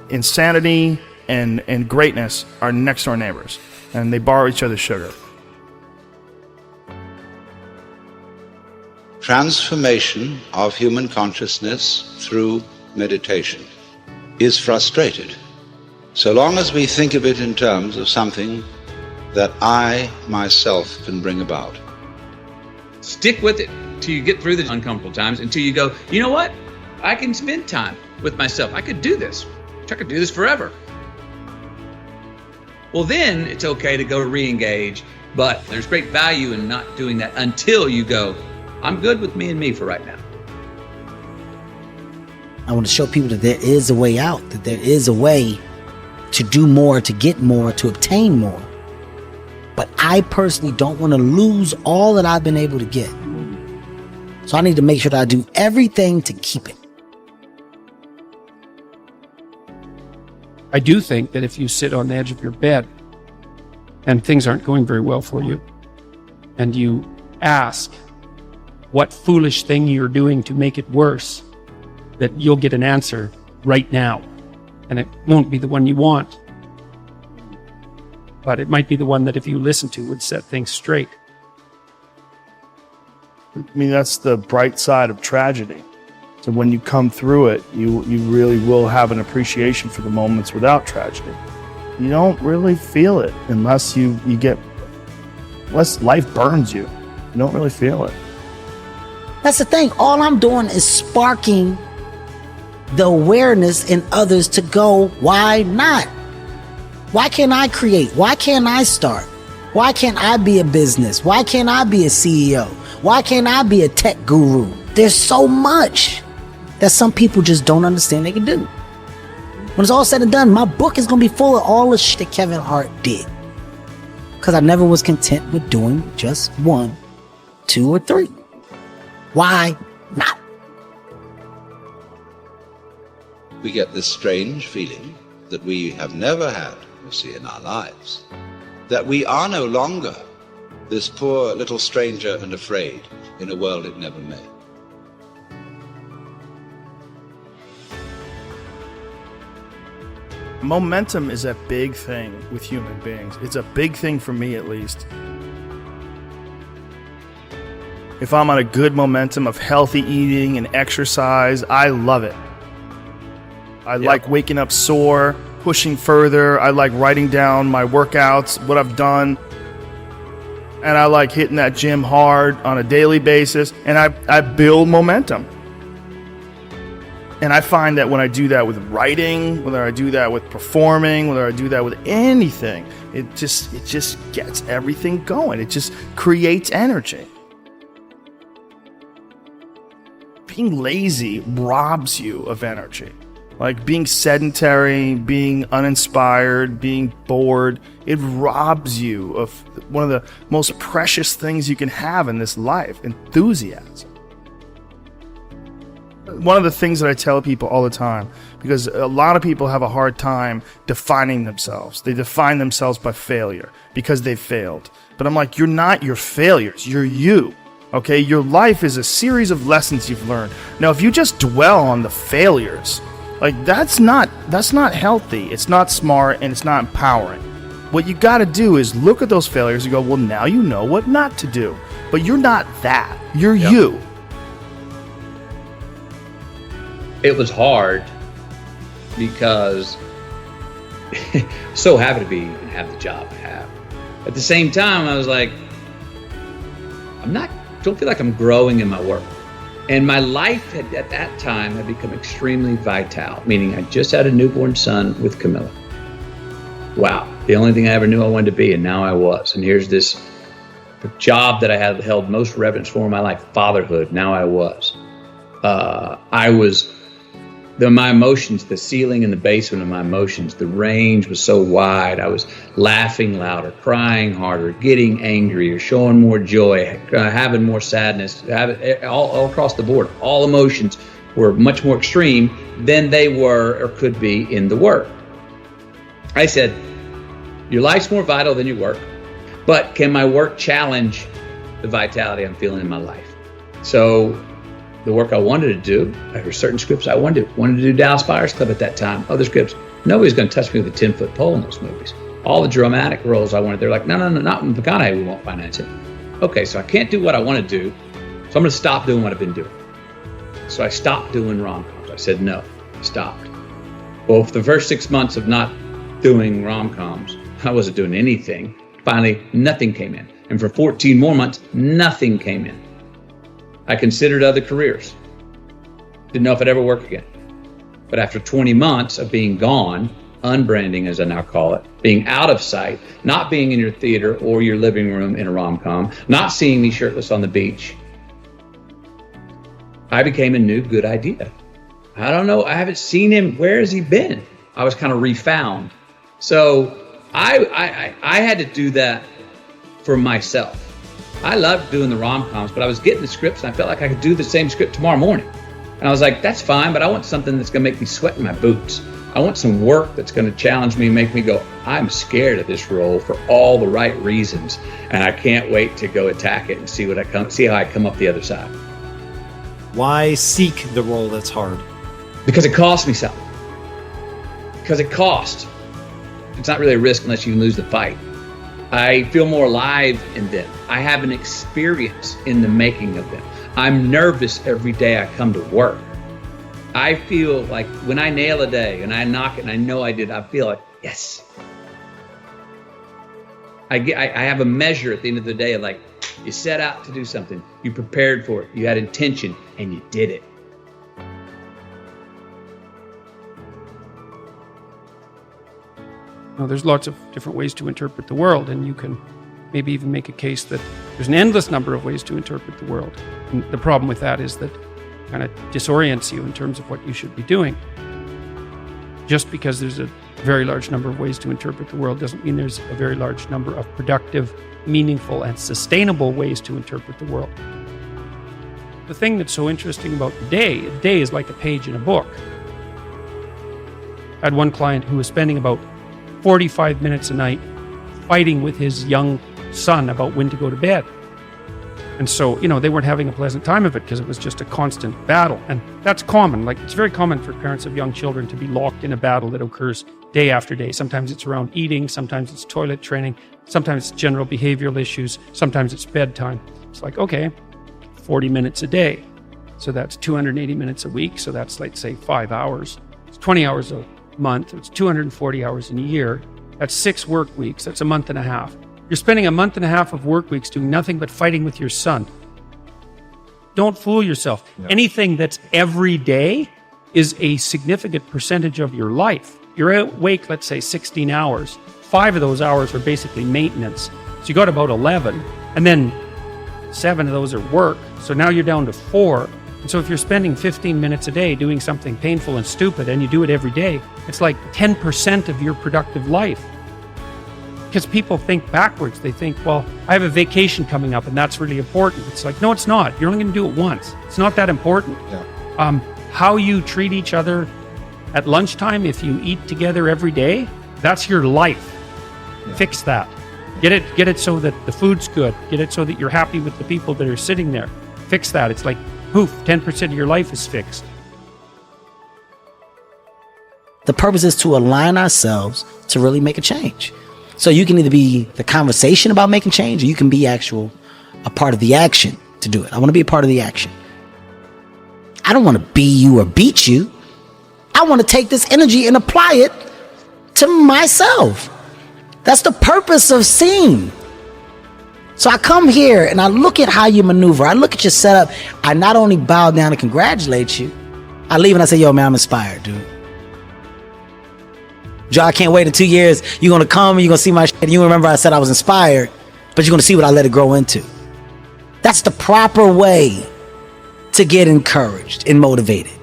insanity and greatness are next door neighbors, and they borrow each other's sugar. Transformation of human consciousness through meditation is frustrated so long as we think of it in terms of something that I myself can bring about. Stick with it till you get through the uncomfortable times, until you go, you know what? I can spend time with myself. I could do this. I could do this forever. Well, then it's okay to go re-engage, but there's great value in not doing that until you go, I'm good with me and me for right now. I want to show people that there is a way out, that there is a way to do more, to get more, to obtain more. But I personally don't want to lose all that I've been able to get. So I need to make sure that I do everything to keep it. I do think that if you sit on the edge of your bed and things aren't going very well for you, and you ask what foolish thing you're doing to make it worse, that you'll get an answer right now. And it won't be the one you want, but it might be the one that if you listen to would set things straight. I mean, that's the bright side of tragedy. So when you come through it, you really will have an appreciation for the moments without tragedy. You don't really feel it unless unless life burns you. You don't really feel it. That's the thing. All I'm doing is sparking the awareness in others to go, why not? Why can't I create? Why can't I start? Why can't I be a business? Why can't I be a CEO? Why can't I be a tech guru? There's so much that some people just don't understand they can do. When it's all said and done, my book is going to be full of all the shit that Kevin Hart did. Because I never was content with doing just 1, 2, or 3. Why not? We get this strange feeling that we have never had, you see, in our lives, that we are no longer this poor little stranger and afraid in a world it never made. Momentum is a big thing with human beings. It's a big thing for me, at least. If I'm on a good momentum of healthy eating and exercise, I love it. I like waking up sore, pushing further. I like writing down my workouts, what I've done. And I like hitting that gym hard on a daily basis. And I build momentum. And I find that when I do that with writing, whether I do that with performing, whether I do that with anything, it just gets everything going. It just creates energy. Being lazy robs you of energy. Like being sedentary, being uninspired, being bored, it robs you of one of the most precious things you can have in this life, enthusiasm. One of the things that I tell people all the time, because a lot of people have a hard time defining themselves. They define themselves by failure because they failed. But I'm like, you're not your failures, you're you. Okay, your life is a series of lessons you've learned. Now, if you just dwell on the failures, like that's not healthy. It's not smart and it's not empowering. What you got to do is look at those failures and go, well, now you know what not to do. But you're not that. You're you. It was hard because so happy to be and have the job I have. At the same time, I was like, don't feel like I'm growing in my work. And my life at that time had become extremely vital, meaning I just had a newborn son with Camilla. Wow, the only thing I ever knew I wanted to be, and now I was. And here's this job that I had held most reverence for in my life, fatherhood, now I was. My emotions, the ceiling and the basement of my emotions, the range was so wide. I was laughing louder, crying harder, getting angrier, showing more joy, having more sadness, all across the board. All emotions were much more extreme than they were or could be in the work. I said, your life's more vital than your work, but can my work challenge the vitality I'm feeling in my life? So the work I wanted to do. There were certain scripts I wanted to do Dallas Buyers Club at that time, other scripts. Nobody's going to touch me with a 10-foot pole in those movies. All the dramatic roles I wanted, they're like, no, not in McConaughey, we won't finance it. Okay, so I can't do what I want to do, so I'm going to stop doing what I've been doing. So I stopped doing rom-coms. I said no, I stopped. Well, for the first 6 months of not doing rom-coms, I wasn't doing anything. Finally, nothing came in. And for 14 more months, nothing came in. I considered other careers. Didn't know if I'd ever work again. But after 20 months of being gone, unbranding as I now call it, being out of sight, not being in your theater or your living room in a rom-com, not seeing me shirtless on the beach, I became a new good idea. I don't know. I haven't seen him. Where has he been? I was kind of refound. So I had to do that for myself. I loved doing the rom-coms, but I was getting the scripts and I felt like I could do the same script tomorrow morning. And I was like, that's fine, but I want something that's going to make me sweat in my boots. I want some work that's going to challenge me and make me go, I'm scared of this role for all the right reasons. And I can't wait to go attack it and see how I come up the other side. Why seek the role that's hard? Because it costs me something. Because it costs. It's not really a risk unless you lose the fight. I feel more alive in them. I have an experience in the making of them. I'm nervous every day I come to work. I feel like when I nail a day and I knock it and I know I did, I feel like, yes. I have a measure at the end of the day of like, you set out to do something, you prepared for it, you had intention, and you did it. Now, there's lots of different ways to interpret the world, and you can maybe even make a case that there's an endless number of ways to interpret the world. And the problem with that is that it kind of disorients you in terms of what you should be doing. Just because there's a very large number of ways to interpret the world doesn't mean there's a very large number of productive, meaningful, and sustainable ways to interpret the world. The thing that's so interesting about the day is like a page in a book. I had one client who was spending about 45 minutes a night fighting with his young son about when to go to bed. And so, they weren't having a pleasant time of it because it was just a constant battle. And that's common. Like, it's very common for parents of young children to be locked in a battle that occurs day after day. Sometimes it's around eating, sometimes it's toilet training, sometimes it's general behavioral issues, sometimes it's bedtime. It's like, okay, 40 minutes a day. So that's 280 minutes a week. So that's, let's say, 5 hours. It's 20 hours a month. It's 240 hours in a year. That's 6 work weeks. That's a month and a half. You're spending a month and a half of work weeks doing nothing but fighting with your son. Don't fool yourself. Yeah. Anything that's every day is a significant percentage of your life. You're awake, let's say, 16 hours. 5 of those hours are basically maintenance. So you got about 11. And then 7 of those are work. So now you're down to 4. And so if you're spending 15 minutes a day doing something painful and stupid and you do it every day, it's like 10% of your productive life. Because people think backwards. They think, well, I have a vacation coming up and that's really important. It's like, no, it's not. You're only going to do it once. It's not that important. Yeah. How you treat each other at lunchtime, if you eat together every day, that's your life. Yeah. Fix that. Get it so that the food's good. Get it so that you're happy with the people that are sitting there. Fix that. It's like, poof, 10% of your life is fixed. The purpose is to align ourselves to really make a change. So you can either be the conversation about making change, or you can be a part of the action to do it. I want to be a part of the action. I don't want to be you or beat you. I want to take this energy and apply it to myself. That's the purpose of seeing. So I come here and I look at how you maneuver. I look at your setup. I not only bow down and congratulate you, I leave and I say, yo, man, I'm inspired, dude. Joe, I can't wait in 2 years. You're going to come and you're going to see my shit. And you remember I said I was inspired, but you're going to see what I let it grow into. That's the proper way to get encouraged and motivated.